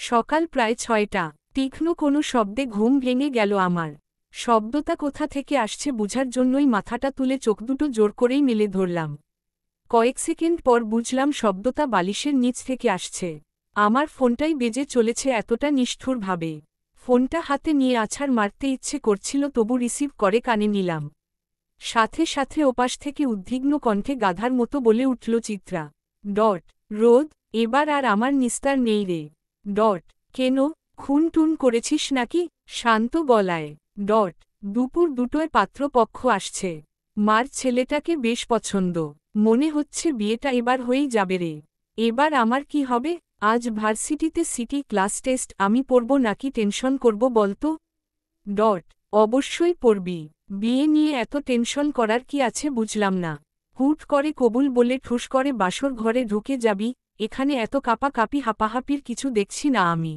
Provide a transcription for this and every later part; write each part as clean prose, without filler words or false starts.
সকাল প্রায় ৬টা। তীক্ষ্ণ কোনো শব্দে ঘুম ভেঙে গেল আমার। শব্দটা কোথা থেকে আসছে বুঝার জন্যই মাথাটা তুলে চোখ দুটো জোর করেই মেলে ধরলাম। কয়েক সেকেন্ড পর বুঝলাম শব্দটা বালিশের নিচ থেকে আসছে। আমার ফোনটাই বেজে চলেছে এতটা নিষ্ঠুরভাবে। ফোনটা হাতে নিয়ে আছাড় মারতে ইচ্ছে করছিল, তবু রিসিভ করে কানে নিলাম। সাথে সাথে ওপাশ থেকে উদ্বিগ্ন কণ্ঠে গাধার মতো বলে উঠল চিত্রা। রোদ, এবার আর আমার নিস্তার নেই রে। কেন, খুন টুন করেছিস নাকি? শান্ত গলায়। দুপুর 2টোয় পাত্রপক্ষ আসছে। মার ছেলেটাকে বেশ পছন্দ। মনে হচ্ছে বিয়েটা এবার হয়েই যাবে রে। এবার আমার কি হবে? আজ ভার্সিটিতে সিটি ক্লাস টেস্ট, আমি পড়ব নাকি টেনশন করব বলতো? অবশ্যই পড়বি। বিয়ে নিয়ে এত টেনশন করার কি আছে বুঝলাম না। হুট করে কবুল বলে ঠুস করে বাসর ঘরে ঢুকে যাবি, এখানে এত কাপাকাপি হাপাহাপির কিছু দেখছি না আমি।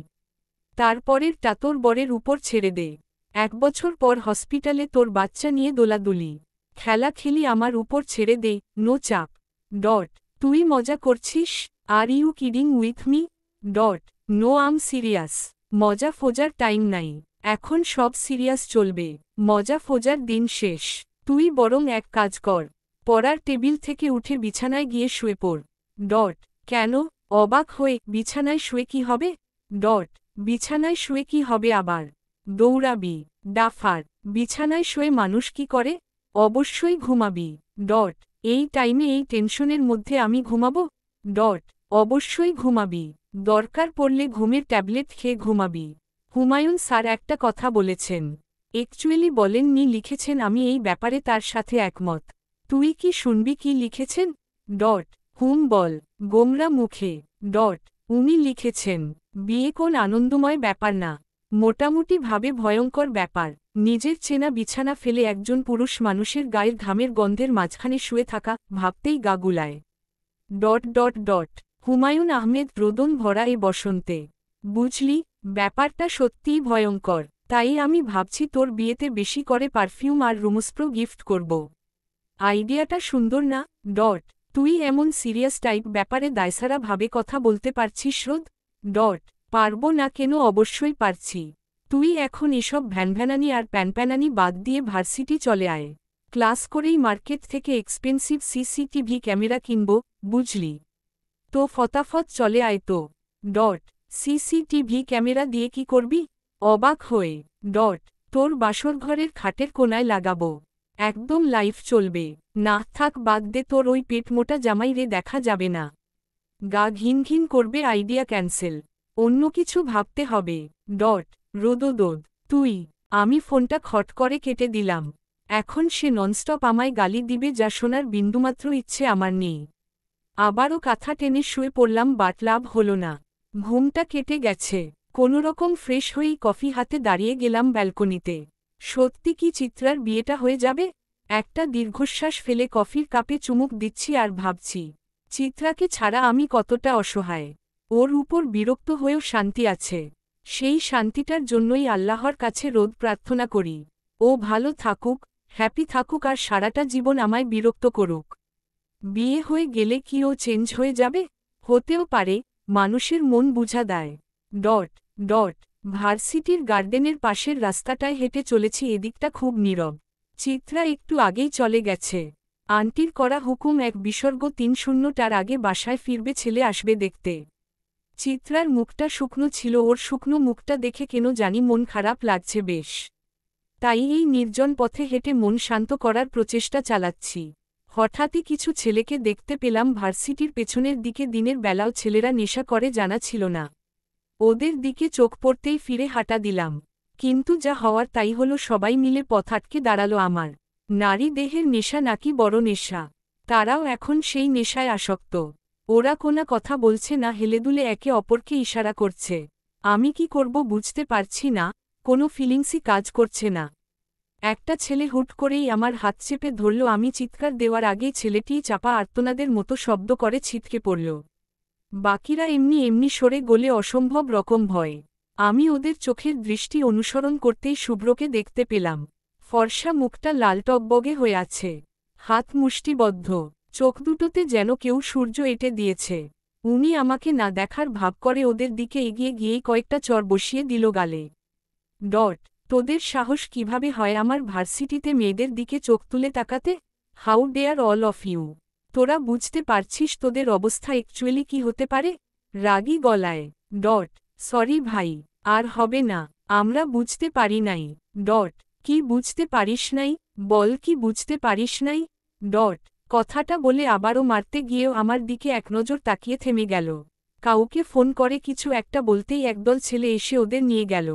তারপরেরটা তোর বরের উপর ছেড়ে দে। 1 বছর পর হসপিটালে তোর বাচ্চা নিয়ে দোলাদুলি খেলাখেলি আমার উপর ছেড়ে দে, নো চাপ। তুই মজা করছিস? Are you kidding with me? No, am serious. মজা ফোজার টাইম নাই, এখন সব সিরিয়াস চলবে। মজা ফোজার দিন শেষ। তুই বরং এক কাজ কর, পড়ার টেবিল থেকে উঠে বিছানায় গিয়ে শুয়ে পড়। কেন? অবাক হয়ে, বিছানায় শুয়ে কি হবে? বিছানায় শুয়ে কি হবে আবার? দৌড়াবি, ডাফার। বিছানায় শুয়ে মানুষ কি করে? অবশ্যই ঘুমাবি। এই টাইমে এই টেনশনের মধ্যে আমি ঘুমাবো? অবশ্যই ঘুমাবি। দরকার পড়লে ঘুমের ট্যাবলেট খেয়ে ঘুমাবি। হুমায়ুন স্যার একটা কথা বলেছেন, অ্যাকচুয়ালি বলেননি, লিখেছেন। আমি এই ব্যাপারে তার সাথে একমত। তুই কি শুনবি কি লিখেছেন? হুম বল, গোমরা মুখে। উনি লিখেছেন, বিয়ে কোন আনন্দময় ব্যাপার না, মোটামুটি ভাবে ভয়ঙ্কর ব্যাপার। নিজের চেনা বিছানা ফেলে একজন পুরুষ মানুষের গায়ের ঘামের গন্ধের মাঝখানে শুয়ে থাকা, ভাবতেই গা গুলায়। হুমায়ুন আহমেদ, রোদন ভরা এ বসন্তে। বুঝলি, ব্যাপারটা সত্যিই ভয়ঙ্কর। তাই আমি ভাবছি তোর বিয়েতে বেশি করে পারফিউম আর রুমস্প্রো গিফট করব। আইডিয়াটা সুন্দর না? তুই এমন সিরিয়াস টাইপ ব্যাপারে দায়সারা ভাবে কথা বলতে পারছিস রোদ? পারবো না কেন, অবশ্যই পারছি। তুই এখন এসব ভ্যানভ্যানানি আর প্যানপ্যানানি বাদ দিয়ে ভার্সিটি চলে আয়। ক্লাস করেই মার্কেট থেকে এক্সপেন্সিভ সিসিটিভি ক্যামেরা কিনব, বুঝলি? তো ফতাফত চলে আয় তো। সিসিটিভি ক্যামেরা দিয়ে কি করবি? অবাক হয়ে। তোর বাসরঘরের খাটের কোনায় লাগাবো। একদম লাইভ চলবে। না থাক, বাদ দে, তোর ওই পেটমোটা জামাই রে দেখা যাবে না। গা ঘিন ঘিন করবে, আইডিয়া ক্যান্সেল। অন্য কিছু ভাবতে হবে। রোদোদোদ, তুই। আমি ফোনটা খট করে কেটে দিলাম। এখন সে ননস্টপ আমায় গালি দিবে, যা শোনার বিন্দুমাত্র ইচ্ছে আমার নেই। আবারও কাঁথা টেনে শুয়ে পড়লাম, বাট লাভ হল না। ঘুমটা কেটে গেছে। কোনোরকম ফ্রেশ হয়েই কফি হাতে দাঁড়িয়ে গেলাম ব্যালকনিতে। সত্যি কি চিত্রার বিয়েটা হয়ে যাবে? একটা দীর্ঘশ্বাস ফেলে কফির কাপে চুমুক দিচ্ছি আর ভাবছি, চিত্রাকে ছাড়া আমি কতটা অসহায়। ওর উপর বিরক্ত হয়েও শান্তি আছে। সেই শান্তিটার জন্যই আল্লাহর কাছে রোজ প্রার্থনা করি, ও ভালো থাকুক, হ্যাপি থাকুক, আর সারাটা জীবন আমায় বিরক্ত করুক। বিয়ে হয়ে গেলে কি ও চেঞ্জ হয়ে যাবে? হতেও পারে, মানুষের মন বুঝা দেয়। ভার্সিটির গার্ডেনের পাশের রাস্তাটায় হেঁটে চলেছি, এদিকটা খুব নীরব। চিত্রা একটু আগেই চলে গেছে। আন্টির করা হুকুম 1:30টার আগে বাসায় ফিরবে, ছেলে আসবে দেখতে। চিত্রার মুখটা শুকনো ছিল, ওর শুকনো মুখটা দেখে কেন জানি মন খারাপ লাগছে বেশ। তাই এই নির্জন পথে হেঁটে মন শান্ত করার প্রচেষ্টা চালাচ্ছি। হঠাৎই কিছু ছেলেকে দেখতে পেলাম ভার্সিটির পেছনের দিকে। দিনের বেলাও ছেলেরা নেশা করে জানা ছিল না। ওদের দিকে চোখ পড়তেই ফিরে হাঁটা দিলাম। কিন্তু যা হওয়ার তাই হলো, সবাই মিলে পথ আটকে দাঁড়ালো আমার। নারী দেহের নেশা নাকি বড় নেশা, তারাও এখন সেই নেশায় আসক্ত। ওরা কোনো কথা বলছে না, হেলেদুলে একে অপরকে ইশারা করছে। আমি কি করব বুঝতে পারছি না, কোনো ফিলিংসই কাজ করছে না। একটা ছেলে হুট করেই আমার হাত চেপে ধরল। আমি চিৎকার দেওয়ার আগেই ছেলেটিই চাপা আর্তনাদের মতো শব্দ করে ছিটকে পড়ল। বাকিরা এমনি এমনি সরে গলে অসম্ভব রকম ভয়। আমি ওদের চোখের দৃষ্টি অনুসরণ করতেই শুভ্রকে দেখতে পেলাম। ফর্সা মুখটা লাল টকবগে হয়ে আছে, হাত মুষ্টিবদ্ধ, চোখ দুটোতে যেন কেউ সূর্য এঁটে দিয়েছে। উনি আমাকে না দেখার ভাব করে ওদের দিকে এগিয়ে গিয়েই কয়েকটা চর বসিয়ে দিল গালে। তোদের সাহস কিভাবে হয় আমার ভার্সিটিতে মেয়েদের দিকে চোখ তুলে তাকাতে? How dare all of you! তোরা বুঝতে পারছিস তোদের অবস্থা অ্যাকচুয়ালি কি হতে পারে? রাগী গলায়। সরি ভাই, আর হবে না, আমরা বুঝতে পারি নাই। কি বুঝতে পারিস নাই? বল কি বুঝতে পারিস নাই? কথাটা বলে আবারও মারতে গিয়েও আমার দিকে একনজর তাকিয়ে থেমে গেল। কাউকে ফোন করে কিছু একটা বলতেই একদল ছেলে এসে ওদের নিয়ে গেল।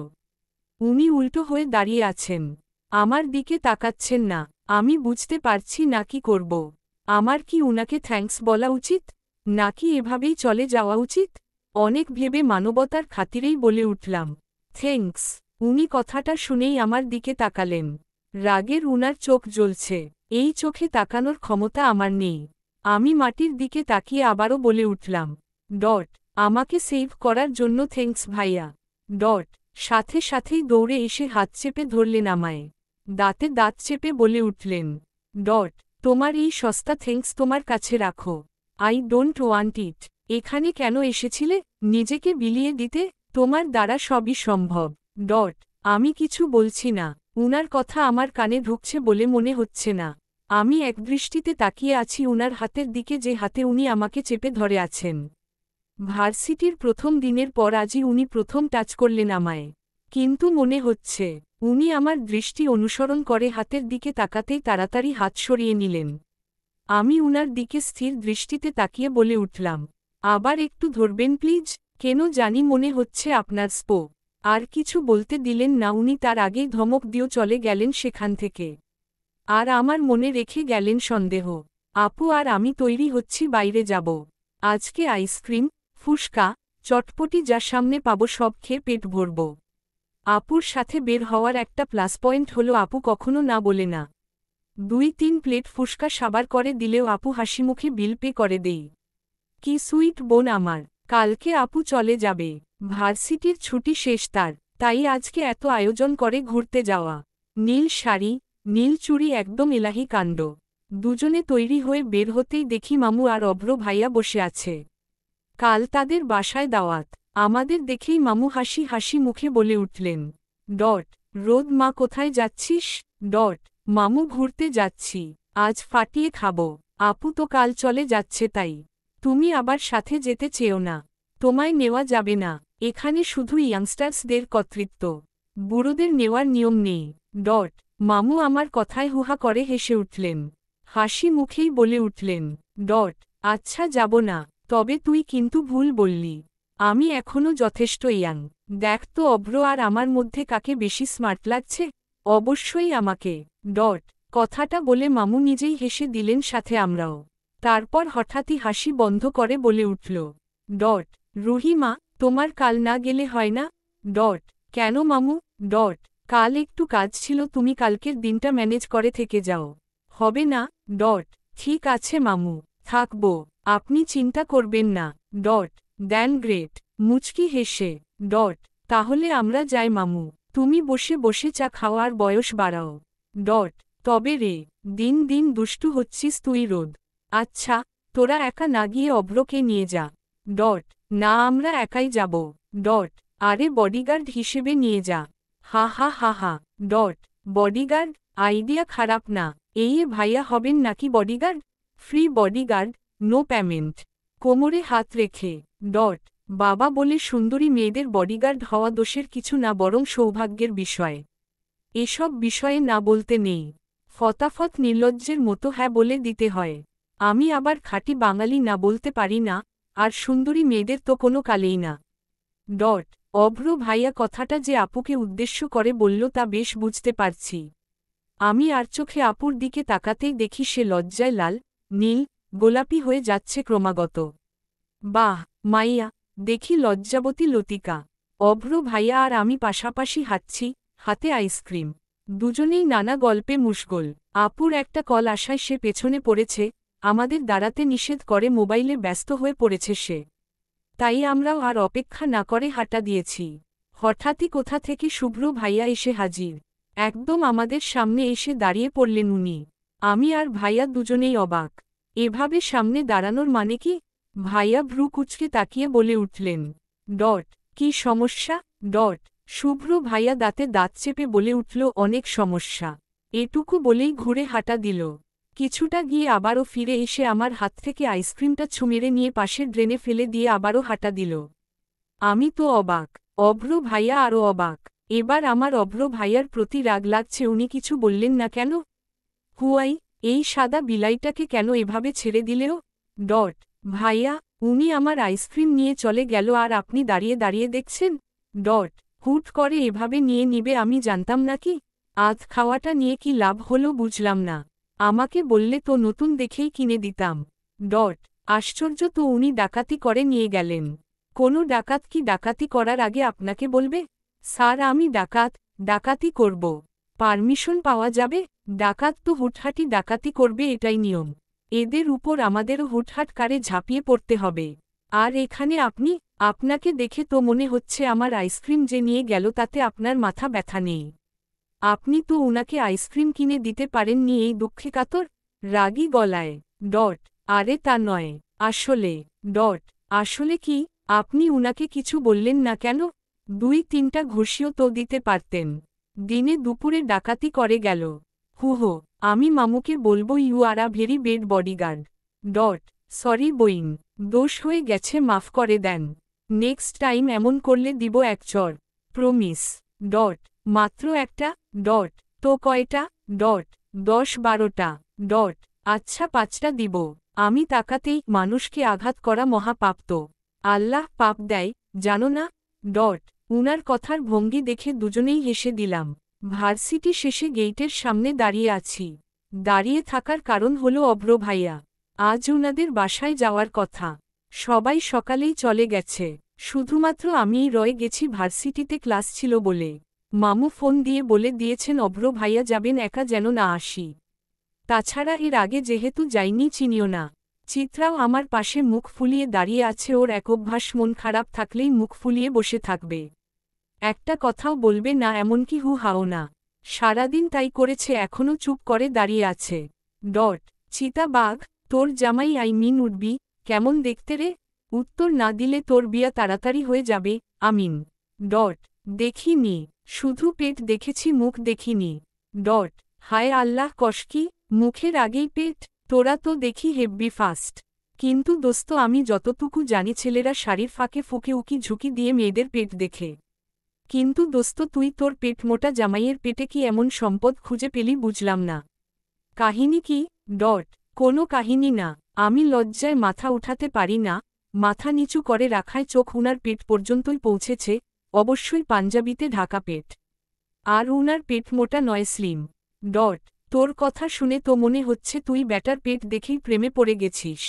উনি উল্টো হয়ে দাঁড়িয়ে আছেন, আমার দিকে তাকাচ্ছেন না। আমি বুঝতে পারছি না কি করব। আমার কি উনাকে থ্যাঙ্কস বলা উচিত, নাকি এভাবেই চলে যাওয়া উচিত? অনেক ভেবে মানবতার খাতিরেই বলে উঠলাম, থ্যাঙ্কস। উনি কথাটা শুনেই আমার দিকে তাকালেন। রাগের উনার চোখ জ্বলছে। এই চোখে তাকানোর ক্ষমতা আমার নেই। আমি মাটির দিকে তাকিয়ে আবারও বলে উঠলাম, আমাকে সেভ করার জন্য থ্যাঙ্কস ভাইয়া। সাথে সাথেই দৌড়ে এসে হাত চেপে ধরলেন আমায়। দাঁতে দাঁত চেপে বলে উঠলেন, তোমার এই সস্তা থ্যাঙ্কস তোমার কাছে রাখো। আই ডোন্ট ওয়ান্ট ইট। এখানে কেন এসেছিলে? নিজেকে বিলিয়ে দিতে? তোমার দ্বারা সবই সম্ভব। আমি কিছু বলছি না। উনার কথা আমার কানে ঢুকছে বলে মনে হচ্ছে না। আমি একদৃষ্টিতে তাকিয়ে আছি উনার হাতের দিকে, যে হাতে উনি আমাকে চেপে ধরে আছেন। ভার্সিটির প্রথম দিনের পর আজই উনি প্রথম টাচ করলেন আমায়। কিন্তু মনে হচ্ছে উনি আমার দৃষ্টি অনুসরণ করে হাতের দিকে তাকাতেই তাড়াতাড়ি হাত সরিয়ে নিলেন। আমি উনার দিকে স্থির দৃষ্টিতে তাকিয়ে বলে উঠলাম, আবার একটু ধরবেন প্লিজ? কেন জানি মনে হচ্ছে আপনার স্পো। আর কিছু বলতে দিলেন না উনি, তার আগেই ধমক দিয়েও চলে গেলেন সেখান থেকে। আর আমার মনে রেখে গেলেন সন্দেহ। আপু আর আমি তৈরি হচ্ছি বাইরে যাব। আজকে আইসক্রিম, ফুসকা, চটপটি যা সামনে পাবো সব খেয়ে পেট ভরব। আপুর সাথে বের হওয়ার একটা প্লাস পয়েন্ট হলো আপু কখনো না বলে না। 2-3 প্লেট ফুসকা সাবার করে দিলেও আপু হাসিমুখে বিল পে করে দেই। কি সুইট বোন আমার। কালকে আপু চলে যাবে। ভার্সিটির ছুটি শেষ তার, তাই আজকে এত আয়োজন করে ঘুরতে যাওয়া। নীল শাড়ি, নীল চুড়ি, একদম এলাহি কাণ্ড। দুজনে তৈরি হয়ে বের হতেই দেখি মামু আর অভ্র ভাইয়া বসে আছে। কাল তাদের বাসায় দাওয়াত। আমাদের দেখেই মামু হাসি হাসি মুখে বলে উঠলেন, রোদ মা কোথায় যাচ্ছিস? মামু ঘুরতে যাচ্ছি, আজ ফাটিয়ে খাবো। আপু তো কাল চলে যাচ্ছে, তাই তুমি আবার সাথে যেতে চেও না? তোমায় নেওয়া যাবে না, এখানে শুধু ইয়াংস্টার্সদের কর্তৃত্ব, বুড়োদের নেওয়ার নিয়ম নেই। মামু আমার কথায় হুহা করে হেসে উঠলেন। হাসি মুখেই বলে উঠলেন, আচ্ছা যাব না, তবে তুই কিন্তু ভুল বললি। আমি এখনও যথেষ্ট ইয়াং। দেখ তো অভ্র আর আমার মধ্যে কাকে বেশি স্মার্ট লাগছে? অবশ্যই আমাকে। কথাটা বলে মামু নিজেই হেসে দিলেন, সাথে আমরাও। তারপর হঠাৎই হাসি বন্ধ করে বলে উঠল, রুহিমা, তোমার কাল না গেলে হয় না? কেন মামু? কাল একটু কাজ ছিল, তুমি কালকের দিনটা ম্যানেজ করে থেকে যাও। হবে না? ঠিক আছে মামু, থাকবো, আপনি চিন্তা করবেন না। দেন গ্রেট, মুচকি হেসে। তাহলে আমরা যাই মামু, তুমি বসে বসে চা খাওয়ার বয়স বাড়াও। তবে রে, দিন দিন দুষ্টু হচ্ছিস তুই রোদ। আচ্ছা, তোরা একা না গিয়ে অভ্রকে নিয়ে যা। না, আমরা একাই যাব। আরে বডিগার্ড হিসেবে নিয়ে যা। হা হা হা হা। বডিগার্ড? আইডিয়া খারাপ না। এই ভাইয়া হবেন নাকি bodyguard? Free bodyguard, no payment. কোমরে হাত রেখে। বাবা বলে সুন্দরী মেয়েদের বডিগার্ড হওয়া দোষের কিছু না, বরং সৌভাগ্যের বিষয়। এসব বিষয়ে না বলতে নেই। ফতাফত নির্লজ্জের মতো হ্যাঁ বলে দিতে হয়। আমি আবার খাঁটি বাঙালি না বলতে পারি না, আর সুন্দরী মেয়েদের তো কোনো কালেই না। অভ্র ভাইয়া কথাটা যে আপুকে উদ্দেশ্য করে বলল তা বেশ বুঝতে পারছি। আমি আর চোখে আপুর দিকে তাকাতেই দেখি সে লজ্জায় লাল, নীল, গোলাপি হয়ে যাচ্ছে ক্রমাগত। বাহ মাইয়া, দেখি লজ্জাবতী লতিকা। অভ্র ভাইয়া আর আমি পাশাপাশি হাঁটছি, হাতে আইসক্রিম। দুজনেই নানা গল্পে মুশগল। আপুর একটা কল আসায় সে পেছনে পড়েছে, আমাদের দাঁড়াতে নিষেধ করে মোবাইলে ব্যস্ত হয়ে পড়েছে সে। তাই আমরাও আর অপেক্ষা না করে হাঁটা দিয়েছি। হঠাৎই কোথা থেকে শুভ্র ভাইয়া এসে হাজির। একদম আমাদের সামনে এসে দাঁড়িয়ে পড়লেন উনি। আমি আর ভাইয়া দুজনেই অবাক। এভাবে সামনে দাঁড়ানোর মানে কি? ভাইয়া ভ্রু কুচকে তাকিয়ে বলে উঠলেন, ডট কি সমস্যা? ডট শুভ্র ভাইয়া দাঁতে দাঁত চেপে বলে উঠল, অনেক সমস্যা। এটুকু বলেই ঘুরে হাঁটা দিল। কিছুটা গিয়ে আবারও ফিরে এসে আমার হাত থেকে আইসক্রিমটা ছুঁড়ে নিয়ে পাশের ড্রেনে ফেলে দিয়ে আবারও হাঁটা দিল। আমি তো অবাক, অভ্র ভাইয়া আরও অবাক। এবার আমার অভ্র ভাইয়ার প্রতি রাগ লাগছে, উনি কিছু বললেন না কেন? হুয়াই, এই সাদা বিলাইটাকে কেন এভাবে ছেড়ে দিলেও? ডট ভাইয়া, উনি আমার আইসক্রিম নিয়ে চলে গেল আর আপনি দাঁড়িয়ে দাঁড়িয়ে দেখছেন? ডট হুট করে এভাবে নিয়ে নিবে আমি জানতাম নাকি? আধ খাওয়াটা নিয়ে কি লাভ হলো বুঝলাম না। আমাকে বললে তো নতুন দেখেই কিনে দিতাম। ডট আশ্চর্য তো, উনি ডাকাতি করে নিয়ে গেলেন। কোনো ডাকাত কি ডাকাতি করার আগে আপনাকে বলবে? স্যার আমি ডাকাতি করব। পারমিশন পাওয়া যাবে? ডাকাত তো হুটহাটি ডাকাতি করবে, এটাই নিয়ম। এদের উপর আমাদেরও হুটহাট কারে ঝাঁপিয়ে পড়তে হবে। আর এখানে আপনাকে দেখে তো মনে হচ্ছে আমার আইসক্রিম যে নিয়ে গেল তাতে আপনার মাথা ব্যথা নেই। আপনি তো উনাকে আইসক্রিম কিনে দিতে পারেননি এই দুঃখে কাতর? রাগী গলায়। ডট আরে তা নয়, আসলে। ডট আসলে কি? আপনি উনাকে কিছু বললেন না কেন? 2-3টা ঘুষিও তো দিতে পারতেন। দিনে দুপুরে ডাকাতি করে গেল। হুহো, আমি মামুকে বলবো you are a very bad bodyguard. ডট সরি বইন, দোষ হয়ে গেছে, মাফ করে দেন। নেক্সট টাইম এমন করলে দিব এক চড়। প্রমিস। ডট মাত্র একটা? ডট তো কয়টা? ডট 10-12টা। ডট আচ্ছা 5টা দিব। আমি তাকাতেই, মানুষকে আঘাত করা মহাপাপ তো। আল্লাহ পাপ দেয়, জানো না? ডট উনার কথার ভঙ্গি দেখে দুজনেই হেসে দিলাম। ভার্সিটি শেষে গেইটের সামনে দাঁড়িয়ে আছি। দাঁড়িয়ে থাকার কারণ হলো অভ্র ভাইয়া। আজ উনাদের বাসায় যাওয়ার কথা। সবাই সকালেই চলে গেছে, শুধুমাত্র আমিই রয়ে গেছি ভার্সিটিতে ক্লাস ছিল বলে। মামু ফোন দিয়ে বলে দিয়েছেন অভ্র ভাইয়া যাবেন, একা যেন না আসি। তাছাড়া এর আগে যেহেতু যাইনি চিনিও না। চিত্রাও আমার পাশে মুখ ফুলিয়ে দাঁড়িয়ে আছে, ওর এক অভ্যাস মন খারাপ থাকলেই মুখ ফুলিয়ে বসে থাকবে। একটা কথাও বলবে না, এমনকি হু হাও না। সারাদিন তাই করেছে, এখনও চুপ করে দাঁড়িয়ে আছে। ডট চিতা বাঘ, তোর জামাই উঠবি, কেমন দেখতে রে? উত্তর না দিলে তোর বিয়া তাড়াতাড়ি হয়ে যাবে, আমিন। ডট দেখিনি, শুধু পেট দেখেছি, মুখ দেখিনি। ডট হায় আল্লাহ, কষ্কি, মুখের আগেই পেট? তোরা তো দেখি হেব্বি ফাস্ট। কিন্তু দোস্ত আমি যতটুকু জানি ছেলেরা শাড়ির ফাঁকে ফুঁকে উকি ঝুঁকি দিয়ে মেয়েদের পেট দেখে। কিন্তু দোস্ত তুই তোর পেট মোটা জামাইয়ের পেটে কি এমন সম্পদ খুঁজে পেলি বুঝলাম না। কাহিনী কি? ডট কোনো কাহিনী না। আমি লজ্জায় মাথা উঠাতে পারি না, মাথা নিচু করে রাখায় চোখ উনার পেট পর্যন্তই পৌঁছেছে, অবশ্যই পাঞ্জাবিতে ঢাকা পেট। আর উনার পেট মোটা নয়, স্লিম। ডট তোর কথা শুনে তো মনে হচ্ছে তুই ব্যাটার পেট দেখেই প্রেমে পড়ে গেছিস।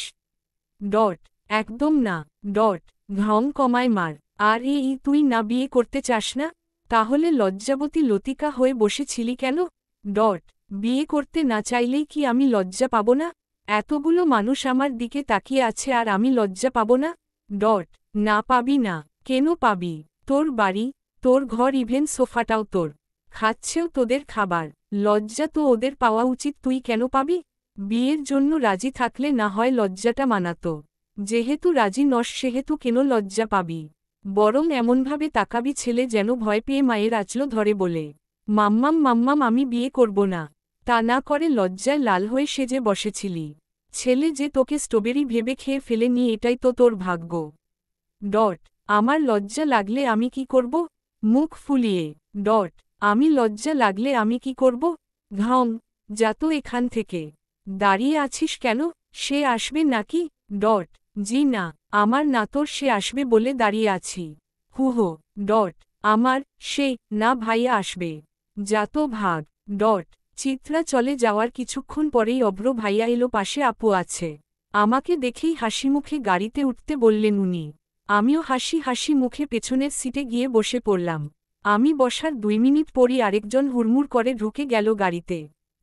ডট একদম না। ডট ঘং কমায় মার। আর তুই না বিয়ে করতে চাস না? তাহলে লজ্জাবতী লতিকা হয়ে বসেছিলি কেন? ডট বিয়ে করতে না চাইলেই কি আমি লজ্জা পাব না? এতগুলো মানুষ আমার দিকে তাকিয়ে আছে আর আমি লজ্জা পাব না? ডট না পাবি না। কেন পাবি? তোর বাড়ি, তোর ঘর, ইভেন সোফাটাও তোর। খাচ্ছেও তোদের খাবার। লজ্জা তো ওদের পাওয়া উচিত, তুই কেন পাবি? বিয়ের জন্য রাজি থাকলে না হয় লজ্জাটা মানাতো। যেহেতু রাজি নস সেহেতু কেন লজ্জা পাবি? বরং এমনভাবে তাকাবি ছেলে যেন ভয় পেয়ে মায়ের আঁচলো ধরে বলে, মাম্মাম আমি বিয়ে করব না। তা না করে লজ্জায় লাল হয়ে সেজে বসেছিলি। ছেলে যে তোকে স্ট্রবেরি ভেবে খেয়ে ফেলেনি, এটাই তো তোর ভাগ্য। ডট আমার লজ্জা লাগলে আমি কি করব? মুখ ফুলিয়ে। ডট আমি লজ্জা লাগলে আমি কি করব? ঘং যা তো এখান থেকে। দাঁড়িয়ে আছিস কেন? সে আসবে নাকি? ডট জি না, আমার না, তোর সে আসবে বলে দাঁড়িয়ে আছি। হুহো। ডট আমার সে না, ভাইয়া আসবে। যা তো ভাগ। ডট চিত্রা চলে যাওয়ার কিছুক্ষণ পরেই অভ্র ভাইয়া এলো, পাশে আপু আছে। আমাকে দেখেই হাসিমুখে গাড়িতে উঠতে বললেন উনি। আমিও হাসি হাসি মুখে পেছনের সিটে গিয়ে বসে পড়লাম। আমি বসার 2 মিনিট পরই আরেকজন হুড়মুড় করে ঢুকে গেল গাড়িতে।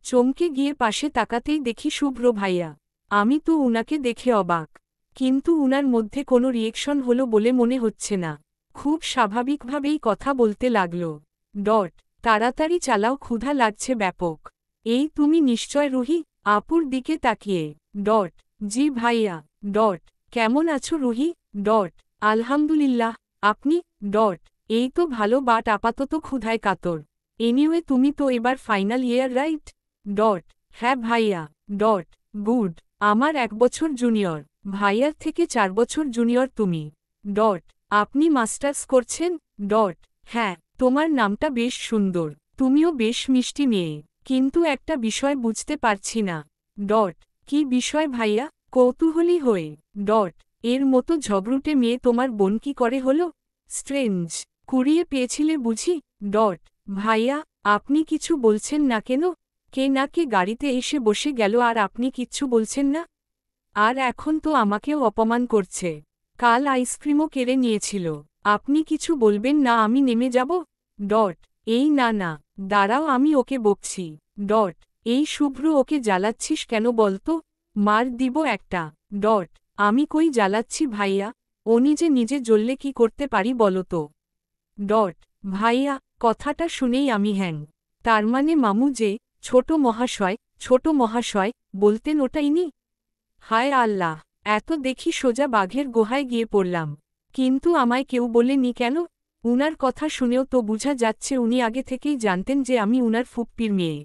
চমকে গিয়ে পাশে তাকাতেই দেখি শুভ্র ভাইয়া। আমি তো উনাকে দেখে অবাক, কিন্তু উনার মধ্যে কোনো রিয়েকশন হলো বলে মনে হচ্ছে না। খুব স্বাভাবিকভাবেই কথা বলতে লাগল। ডট তাড়াতাড়ি চালাও, ক্ষুধা লাগছে ব্যাপক। এই তুমি নিশ্চয় রুহি? আপুর দিকে তাকিয়ে। ডট জি ভাইয়া। ডট কেমন আছো রুহি? আলহামদুলিল্লাহ। আপনি? এই তো ভালো, বাট আপাতত ক্ষুধায় কাতর। এনিওয়ে তুমি তো এবার ফাইনাল ইয়ার, রাইট? হ্যাঁ ভাইয়া। গুড। আমার 1 বছর জুনিয়র। ভাইয়ার থেকে 4 বছর জুনিয়র তুমি। আপনি মাস্টার্স করছেন? হ্যাঁ। তোমার নামটা বেশ সুন্দর, তুমিও বেশ মিষ্টি মেয়ে, কিন্তু একটা বিষয় বুঝতে পারছি না। কি বিষয় ভাইয়া? কৌতূহলী হয়ে। এর মতো ঝগড়ুটে মেয়ে তোমার বোন কি করে হলো? স্ট্রেঞ্জ। কুড়িয়ে পেয়েছিলে বুঝি? ভাইয়া, আপনি কিছু বলছেন না কেন? কে না কে গাড়িতে এসে বসে গেল আর আপনি কিচ্ছু বলছেন না? আর এখন তো আমাকেও অপমান করছে। কাল আইসক্রিমও কেড়ে নিয়েছিল। আপনি কিছু বলবেন না? আমি নেমে যাব। এই না না, দাঁড়াও, আমি ওকে বকছি। এই শুভ্র, ওকে জ্বালাচ্ছিস কেন বলতো? মার দিব একটা। আমি কই জ্বালাচ্ছি ভাইয়া, ও নিজে নিজে জ্বললে কি করতে পারি বলো তো? ভাইয়া, কথাটা শুনেই আমি হ্যাং। তার মানে মামু যে ছোট মহাশয় বলতেন ওটাই নি? হায় আল্লাহ, এত দেখি সোজা বাঘের গুহায় গিয়ে পড়লাম। কিন্তু আমায় কেউ বলেনি কেন? উনার কথা শুনেও তো বুঝা যাচ্ছে উনি আগে থেকেই জানতেন যে আমি উনার ফুপ্পির মেয়ে।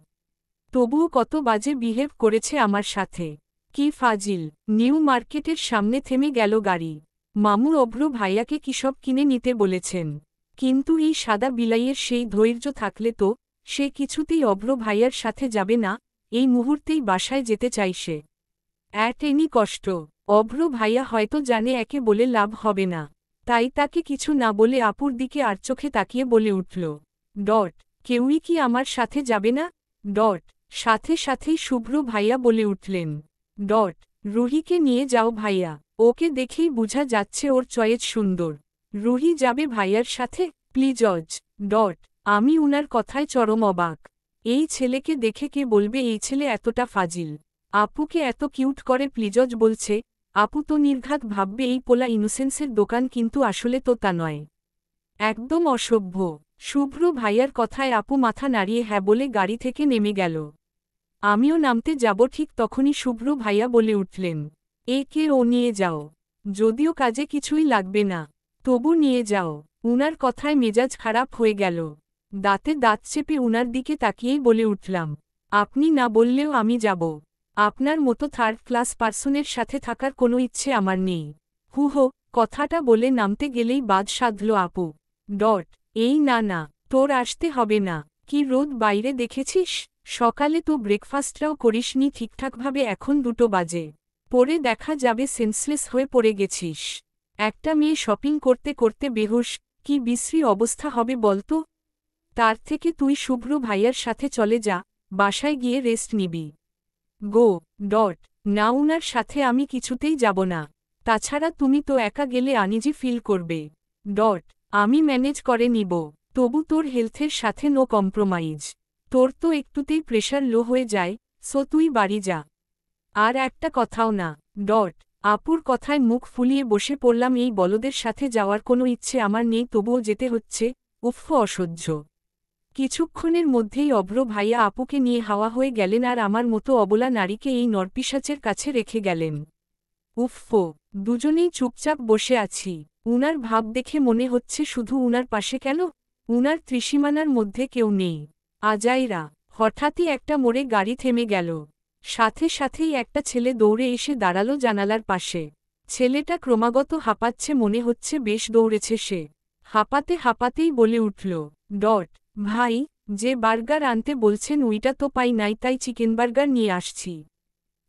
তবুও কত বাজে বিহেভ করেছে আমার সাথে। কি ফাজিল। নিউ মার্কেটের সামনে থেমে গেল গাড়ি। মামু অভ্র ভাইয়াকে কিসব কিনে নিতে বলেছেন, কিন্তু এই সাদা বিলাইয়ের সেই ধৈর্য থাকলে তো সে কিছুতেই অভ্র ভাইয়ার সাথে যাবে না, এই মুহূর্তেই বাসায় যেতে চাই সে। এনি কষ্ট। অভ্র ভাইয়া হয়তো জানে একে বলে লাভ হবে না, তাই তাকে কিছু না বলে আপুর দিকে আর চোখে তাকিয়ে বলে উঠল, কেউই কি আমার সাথে যাবে না? সাথে সাথেই শুভ্র ভাইয়া বলে উঠলেন, রুহিকে নিয়ে যাও ভাইয়া, ওকে দেখেই বুঝা যাচ্ছে ওর চয়েস সুন্দর। রুহি যাবে ভাইয়ার সাথে? প্লিজজ। আমি উনার কথায় চরম অবাক। এই ছেলেকে দেখে কে বলবে এই ছেলে এতটা ফাজিল? আপুকে এত কিউট করে প্লিজজ বলছে, আপু তো নির্ঘাত ভাববে এই পোলা ইনোসেন্সের দোকান, কিন্তু আসলে তো তা নয়। একদম অসভ্য। শুভ্র ভাইয়ার কথায় আপু মাথা নাড়িয়ে হ্যাঁ বলে গাড়ি থেকে নেমে গেল। আমিও নামতে যাব, ঠিক তখনই শুভ্র ভাইয়া বলে উঠলেন, একে ও নিয়ে যাও। যদিও কাজে কিছুই লাগবে না, তবু নিয়ে যাও। উনার কথায় মেজাজ খারাপ হয়ে গেল। দাঁতে দাঁত চেপে উনার দিকে তাকিয়েই বলে উঠলাম, আপনি না বললেও আমি যাব। আপনার মতো থার্ড ক্লাস পার্সনের সাথে থাকার কোনো ইচ্ছে আমার নেই। হুহো। কথাটা বলে নামতে গেলেই বাদ সাধল আপু। এই না না, তোর আসতে হবে না। কি রোদ বাইরে দেখেছিস? সকালে তো ব্রেকফাস্টটাও করিসনি ঠিকঠাকভাবে, এখন 2 বাজে। পরে দেখা যাবে সেন্সলেস হয়ে পড়ে গেছিস। একটা মেয়ে শপিং করতে করতে বেহুশ, কি বিশ্রী অবস্থা হবে বলতো? তার থেকে তুই শুভ্র ভাইয়ার সাথে চলে যা, বাসায় গিয়ে রেস্ট নিবি। গো। না, উনার সাথে আমি কিছুতেই যাব না। তাছাড়া তুমি তো একা গেলে আনইজি ফিল করবে। আমি ম্যানেজ করে নিব। তবু তোর হেলথের সাথে নো কম্প্রোমাইজ। তোর তো একটুতেই প্রেশার লো হয়ে যায়, সো তুই বাড়ি যা। আর একটা কথাও না। আপুর কথায় মুখ ফুলিয়ে বসে পড়লাম। এই বলদের সাথে যাওয়ার কোনো ইচ্ছে আমার নেই, তবুও যেতে হচ্ছে। উফ, অসহ্য। কিছুক্ষণের মধ্যেই অভ্র ভাইয়া আপুকে নিয়ে হাওয়া হয়ে গেলেন আর আমার মতো অবলা নারীকে এই নরপিশাচের কাছে রেখে গেলেন। উফফো। দুজনেই চুপচাপ বসে আছি। উনার ভাব দেখে মনে হচ্ছে শুধু উনার পাশে কেন, উনার ত্রিসীমানার মধ্যে কেউ নেই। আজাইরা। হঠাৎই একটা মোড়ে গাড়ি থেমে গেল। সাথে সাথেই একটা ছেলে দৌড়ে এসে দাঁড়ালো জানালার পাশে। ছেলেটা ক্রমাগত হাঁপাচ্ছে, মনে হচ্ছে বেশ দৌড়েছে সে। হাঁপাতে হাঁপাতেই বলে উঠল, ভাই, যে বার্গার আনতে বলছেন উইটা তো পাই নাই, তাই চিকেন বার্গার নিয়ে আসছি।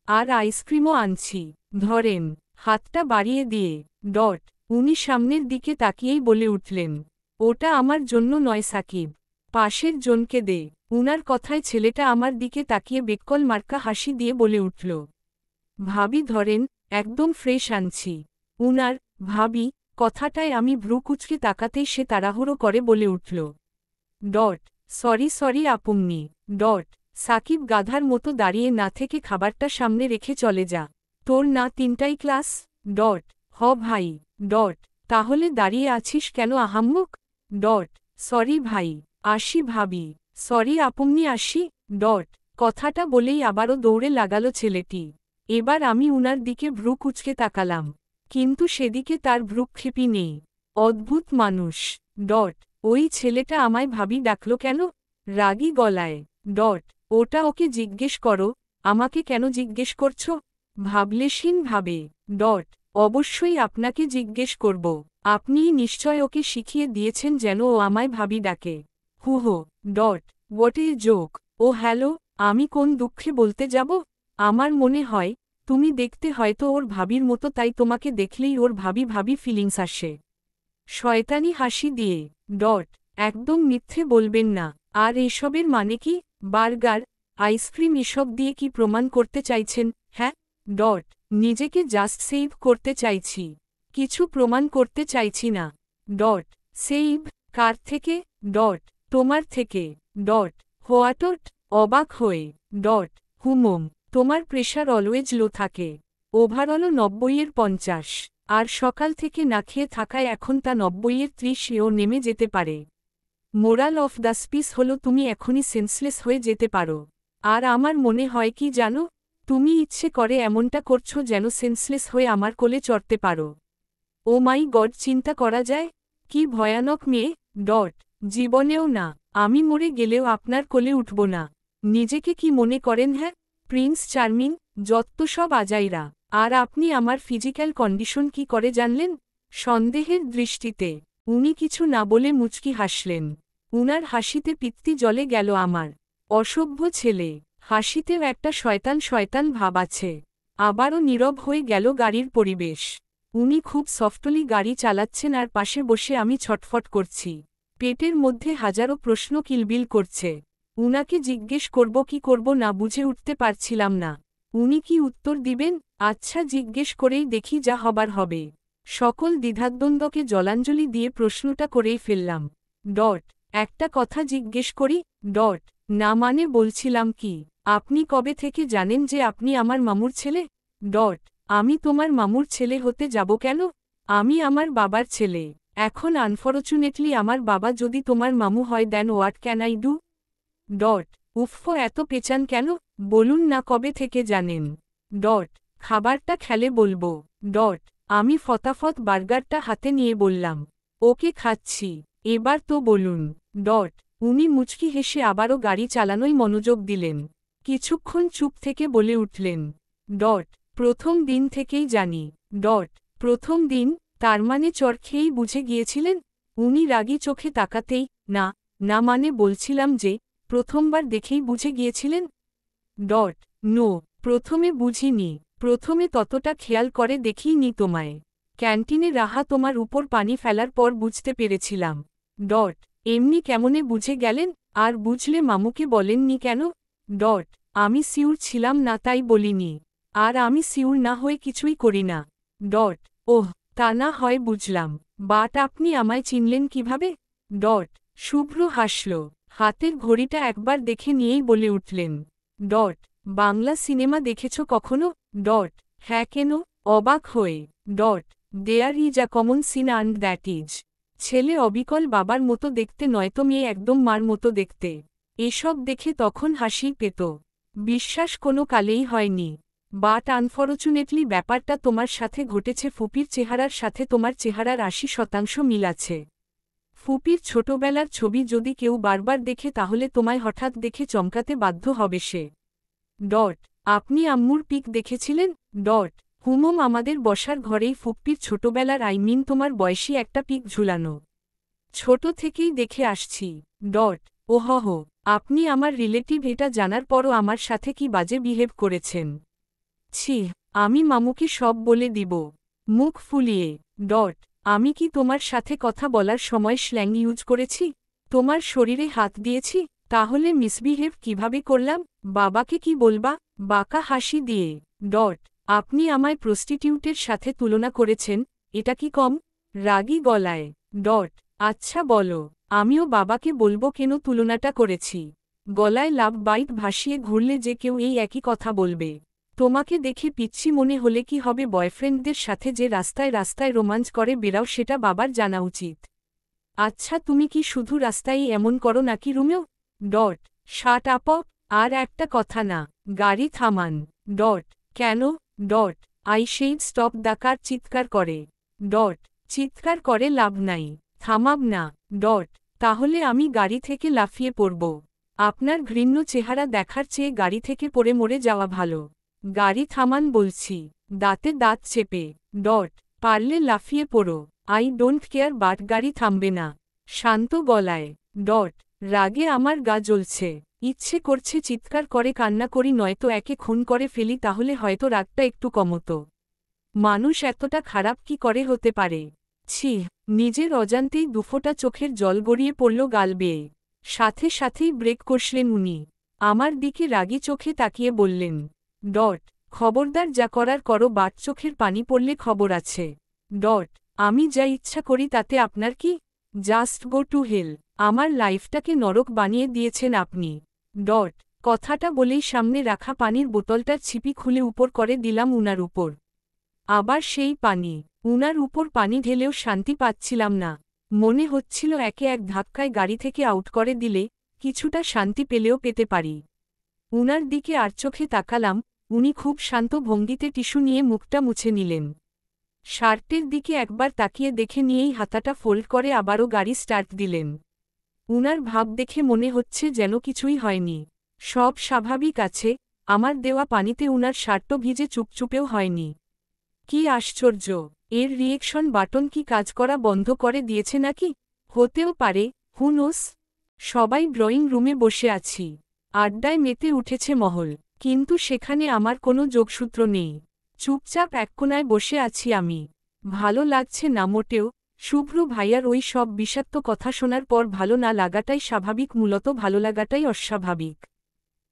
আর আইসক্রিমও আনছি, ধরেন। হাতটা বাড়িয়ে দিয়ে। উনি সামনের দিকে তাকিয়েই বলে উঠলেন, ওটা আমার জন্য নয় সাকিব, পাশের জনকে দে। উনার কথায় ছেলেটা আমার দিকে তাকিয়ে বেককল মার্কা হাসি দিয়ে বলে উঠল, ভাবি ধরেন, একদম ফ্রেশ আনছি। উনার ভাবি কথাটায় আমি ভ্রু কুচকে তাকাতেই সে তাড়াহুড়ো করে বলে উঠল, সরি আপুমনি। সাকিব গাধার মতো দাঁড়িয়ে না থেকে খাবারটা সামনে রেখে চলে যা। তোর না 3টাই ক্লাস? হ ভাই। তাহলে দাঁড়িয়ে আছিস কেন আহাম্মক? সরি ভাই। আসি ভাবি। সরি আপুমনি, আসি। কথাটা বলেই আবারও দৌড়ে লাগালো ছেলেটি। এবার আমি উনার দিকে ভ্রু কুচকে তাকালাম। কিন্তু সেদিকে তার ভ্রুক্ষেপই নেই। অদ্ভুত মানুষ। ডট ওই ছেলেটা আমায় ভাবি ডাকল কেন? রাগী গলায়। ডট ওটা ওকে জিজ্ঞেস করো, আমাকে কেন জিজ্ঞেস করছো? ভাবলেশীন ভাবে। ডট অবশ্যই আপনাকে জিজ্ঞেস করব। আপনিই নিশ্চয় ওকে শিখিয়ে দিয়েছেন যেন ও আমায় ভাবি ডাকে। হুহো। Dot what a joke. ও হ্যালো, আমি কোন দুঃখে বলতে যাব? আমার মনে হয় তুমি দেখতে হয়তো ওর ভাবির মতো, তাই তোমাকে দেখলেই ওর ভাবি ভাবি ফিলিংস আসে। শয়তানি হাসি দিয়ে। ডট একদম মিথ্যে বলবেন না। আর এসবের মানে কি? বার্গার, আইসক্রিম এসব দিয়ে কি প্রমাণ করতে চাইছেন? হ্যাঁ। ডট নিজেকে জাস্ট সেভ করতে চাইছি, কিছু প্রমাণ করতে চাইছি না। ডট সেভ কার থেকে? ডট তোমার থেকে। ডট হোয়াটট অবাক হয়ে। ডট হুমম তোমার প্রেশার অলওয়েজ লো থাকে। ওভারঅলও 90-এর 50, আর সকাল থেকে না খেয়ে থাকায় এখন তা 90-এর 30-এও নেমে যেতে পারে। মোরাল অফ দ্য স্পিচ হল তুমি এখনই সেন্সলেস হয়ে যেতে পারো। আর আমার মনে হয় কি জানো, তুমি ইচ্ছে করে এমনটা করছো যেন সেন্সলেস হয়ে আমার কোলে চড়তে পারো। ও মাই গড, চিন্তা করা যায়? কি ভয়ানক মেয়ে। ডট জীবনেও না। আমি মরে গেলেও আপনার কোলে উঠব না। নিজেকে কি মনে করেন? হ্যাঁ, প্রিন্স চার্মিং, যত্ত সব আজাইরা। আর আপনি আমার ফিজিক্যাল কন্ডিশন কি করে জানলেন? সন্দেহের দৃষ্টিতে। উনি কিছু না বলে মুচকি হাসলেন। উনার হাসিতে পিত্তি জ্বলে গেল আমার। অসভ্য ছেলে। হাসিতেও একটা শয়তান শয়তান ভাব আছে। আবারও নীরব হয়ে গেল গাড়ির পরিবেশ। উনি খুব সফটলি গাড়ি চালাচ্ছেন আর পাশে বসে আমি ছটফট করছি। পেটের মধ্যে হাজারো প্রশ্ন কিলবিল করছে। উনাকে জিজ্ঞেস করব কি করব না বুঝে উঠতে পারছিলাম না। উনি কি উত্তর দিবেন? আচ্ছা, জিজ্ঞেস করেই দেখি, যা হবার হবে। সকল দ্বিধাদ্বন্দ্বকে জলাঞ্জলি দিয়ে প্রশ্নটা করেই ফেললাম। ডট একটা কথা জিজ্ঞেস করি? ডট না মানে বলছিলাম কি, আপনি কবে থেকে জানেন যে আপনি আমার মামুর ছেলে? ডট আমি তোমার মামুর ছেলে হতে যাব কেন? আমি আমার বাবার ছেলে। এখন আনফরচুনেটলি আমার বাবা যদি তোমার মামু হয়, then what can I do? Dot উফ, এত পেচান কেন? বলুন না কবে থেকে জানেন। ডট খাবারটা খেলে বলবো। ডট আমি ফতাফত বার্গারটা হাতে নিয়ে বললাম, ওকে খাচ্ছি। এবার তো বলুন। ডট উনি মুচকি হেসে আবারও গাড়ি চালানোই মনোযোগ দিলেন। কিছুক্ষণ চুপ থেকে বলে উঠলেন, ডট প্রথম দিন থেকেই জানি। ডট প্রথম দিন, তার মানে চর খেয়েই বুঝে গিয়েছিলেন? উনি রাগী চোখে তাকাতেই, না না মানে বলছিলাম যে প্রথমবার দেখেই বুঝে গিয়েছিলেন। ডট নো, প্রথমে বুঝিনি। প্রথমে ততটা খেয়াল করে দেখিইনি তোমায়। ক্যান্টিনে রাহা তোমার উপর পানি ফেলার পর বুঝতে পেরেছিলাম। ডট এমনি কেমনে বুঝে গেলেন? আর বুঝলে মামুকে বলেননি কেন? ডট আমি সিউর ছিলাম না, তাই বলিনি। আর আমি সিউর না হয়ে কিছুই করি না। ডট ওহ, তা না হয় বুঝলাম, বাট আপনি আমায় চিনলেন কিভাবে? ডট শুভ্র হাসল। হাতের ঘড়িটা একবার দেখে নিয়েই বলে উঠলেন, ডট বাংলা সিনেমা দেখেছ কখনো? ডট হ্যাঁ, কেন? অবাক হয়ে। ডট there is a common scene and that is. ছেলে অবিকল বাবার মতো দেখতে, নয়তো মেয়ে একদম মার মতো দেখতে। এসব দেখে তখন হাসি পেত। বিশ্বাস কোনো কালেই হয়নি। বাট আনফরচুনেটলি ব্যাপারটা তোমার সাথে ঘটেছে। ফুপির চেহারার সাথে তোমার চেহারার 80% মিল আছে। ফুপির ছোটবেলার ছবি যদি কেউ বারবার দেখে তাহলে তোমায় হঠাৎ দেখে চমকাতে বাধ্য হবে সে। ডট আপনি আম্মুর পিক দেখেছিলেন? ডট হুমম আমাদের বসার ঘরেই ফুপ্পির ছোটবেলার, আই মিন তোমার বয়সী একটা পিক ঝুলানো। ছোট থেকেই দেখে আসছি। ডট ওহহ, আপনি আমার রিলেটিভ, এটা জানার পরও আমার সাথে কি বাজে বিহেভ করেছেন। ছি, আমি মামুকে সব বলে দিব। মুখ ফুলিয়ে। ডট আমি কি তোমার সাথে কথা বলার সময় স্ল্যাং ইউজ করেছি? তোমার শরীরে হাত দিয়েছি? তাহলে মিসবিহেভ কিভাবে করলাম? বাবাকে কি বলবা? বাঁকা হাসি দিয়ে। ডট আপনি আমায় প্রস্টিটিউটের সাথে তুলনা করেছেন, এটা কি কম? রাগী গলায়। ডট আচ্ছা বলো, আমিও বাবাকে বলবো কেন তুলনাটা করেছি। গলায় লাভ বাইট ভাসিয়ে ঘুরলে যে কেউ এই একই কথা বলবে। তোমাকে দেখে পিচ্ছি মনে হলে কি হবে? বয়ফ্রেন্ডদের সাথে যে রাস্তায় রাস্তায় রোমাঞ্চ করে বেরাও, সেটা বাবার জানা উচিত। আচ্ছা, তুমি কি শুধু রাস্তায়ই এমন করো নাকি রুমেও? Dot shut up. আর একটা কথা না, গাড়ি থামান। ডট কেন? Dot I said stop the car চিৎকার করে। চিৎকার করে লাভ নাই, থামাব না। তাহলে আমি গাড়ি থেকে লাফিয়ে পড়ব। আপনার ঘৃণ্য চেহারা দেখার চেয়ে গাড়ি থেকে পড়ে মরে যাওয়া ভালো। গাড়ি থামান বলছি, দাঁতে দাঁত চেপে। পারলে লাফিয়ে পড়ো। আই ডোন্ট কেয়ার বাট গাড়ি থামবে না। শান্ত গলায়। রাগে আমার গা জ্বলছে। ইচ্ছে করছে চিৎকার করে কান্না করি, নয়তো একে খুন করে ফেলি, তাহলে হয়তো রাগটা একটু কমতো। মানুষ এতটা খারাপ কি করে হতে পারে? ছি। নিজের অজান্তেই দুফোঁটা চোখের জল গড়িয়ে পড়ল গাল বেয়ে। সাথে সাথেই ব্রেক কষলেন উনি। আমার দিকে রাগী চোখে তাকিয়ে বললেন, খবরদার, যা করার করো, বাট চোখের পানি পড়লে খবর আছে। আমি যা ইচ্ছা করি তাতে আপনার কি? Just go to hell. আমার লাইফটাকে নরক বানিয়ে দিয়েছেন আপনি। কথাটা বলেই সামনে রাখা পানির বোতলটার ছিপি খুলে উপর করে দিলাম উনার উপর। আবার সেই পানি। উনার উপর পানি ঢেলেও শান্তি পাচ্ছিলাম না। মনে হচ্ছিল একে এক ধাক্কায় গাড়ি থেকে আউট করে দিলে কিছুটা শান্তি পেলেও পেতে পারি। উনার দিকে আর চোখে তাকালাম। উনি খুব শান্ত ভঙ্গিতে টিস্যু নিয়ে মুখটা মুছে নিলেন। শার্টের দিকে একবার তাকিয়ে দেখে নিয়েই হাতাটা ফোল্ড করে আবারও গাড়ি স্টার্ট দিলেন। উনার ভাব দেখে মনে হচ্ছে যেন কিছুই হয়নি, সব স্বাভাবিক আছে। আমার দেওয়া পানিতে উনার শার্টও ভিজে চুপচুপেও হয়নি। কি আশ্চর্য! এর রিয়েকশন বাটন কি কাজ করা বন্ধ করে দিয়েছে নাকি? হতেও পারে, হু নোস। সবাই ড্রয়িং রুমে বসে আছি। আড্ডায় মেতে উঠেছে মহল, কিন্তু সেখানে আমার কোনো যোগসূত্র নেই। চুপচাপ এক কোণায় বসে আছি আমি। ভালো লাগছে না মোটেও। শুভ্র ভাইয়ার ওই সব বিষাক্ত কথা শোনার পর ভালো না লাগাটাই স্বাভাবিক, মূলত ভালো লাগাটাই অস্বাভাবিক।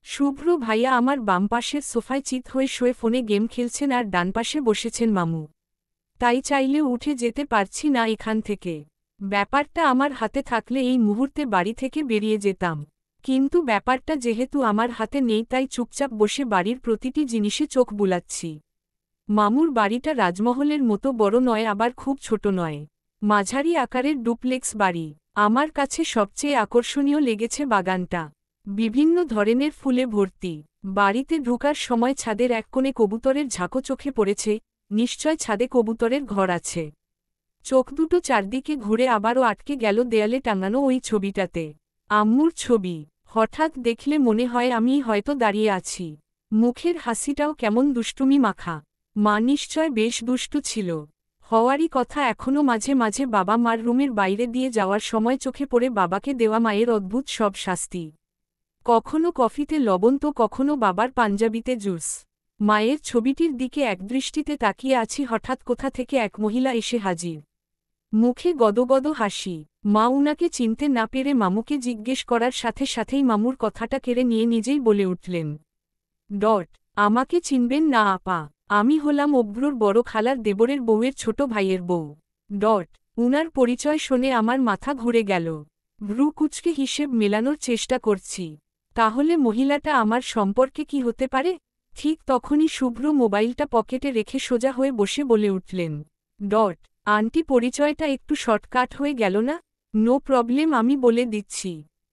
শুভ্র ভাইয়া আমার বাম পাশের সোফায় চিত হয়ে শুয়ে ফোনে গেম খেলছেন আর ডান পাশে বসেছেন মামু। তাই চাইলেও উঠে যেতে পারছি না এখান থেকে। ব্যাপারটা আমার হাতে থাকলে এই মুহূর্তে বাড়ি থেকে বেরিয়ে যেতাম, কিন্তু ব্যাপারটা যেহেতু আমার হাতে নেই তাই চুপচাপ বসে বাড়ির প্রতিটি জিনিসে চোখ বুলাচ্ছি। মামুর বাড়িটা রাজমহলের মতো বড় নয়, আবার খুব ছোট নয়, মাঝারি আকারের ডুপ্লেক্স বাড়ি। আমার কাছে সবচেয়ে আকর্ষণীয় লেগেছে বাগানটা, বিভিন্ন ধরনের ফুলে ভর্তি। বাড়িতে ঢোকার সময় ছাদের এক কোণে কবুতরের ঝাঁকো চোখে পড়েছে। নিশ্চয় ছাদে কবুতরের ঘর আছে। চোখ দুটো চারদিকে ঘুরে আবারও আটকে গেল দেয়ালে টাঙানো ওই ছবিটাতে। আম্মুর ছবি। হঠাৎ দেখলে মনে হয় আমিই হয়তো দাঁড়িয়ে আছি। মুখের হাসিটাও কেমন দুষ্টুমি মাখা। মা নিশ্চয় বেশ দুষ্টু ছিল। হওয়ারই কথা। এখনও মাঝে মাঝে বাবা মার রুমের বাইরে দিয়ে যাওয়ার সময় চোখে পড়ে বাবাকে দেওয়া মায়ের অদ্ভুত সব শাস্তি। কখনো কফিতে লবণ তো কখনো বাবার পাঞ্জাবিতে জুস। মায়ের ছবিটির দিকে একদৃষ্টিতে তাকিয়ে আছি, হঠাৎ কোথা থেকে এক মহিলা এসে হাজির। মুখে গদগদ হাসি। মা উনাকে চিনতে না পেরে মামুকে জিজ্ঞেস করার সাথে সাথেই মামুর কথাটা কেড়ে নিয়ে নিজেই বলে উঠলেন, আমাকে চিনবেন না আপা, আমি হলাম অব্রুর বড় খালার দেবরের বউয়ের ছোট ভাইয়ের বউ। উনার পরিচয় শুনে আমার মাথা ঘুরে গেল। ভ্রু কুচকে হিসেব মেলানোর চেষ্টা করছি, তাহলে মহিলাটা আমার সম্পর্কে কি হতে পারে? ঠিক তখনই শুভ্র মোবাইলটা পকেটে রেখে সোজা হয়ে বসে বলে উঠলেন, আন্টি, পরিচয়টা একটু শর্টকাট হয়ে গেল না? নো প্রবলেম, আমি বলে দিচ্ছি।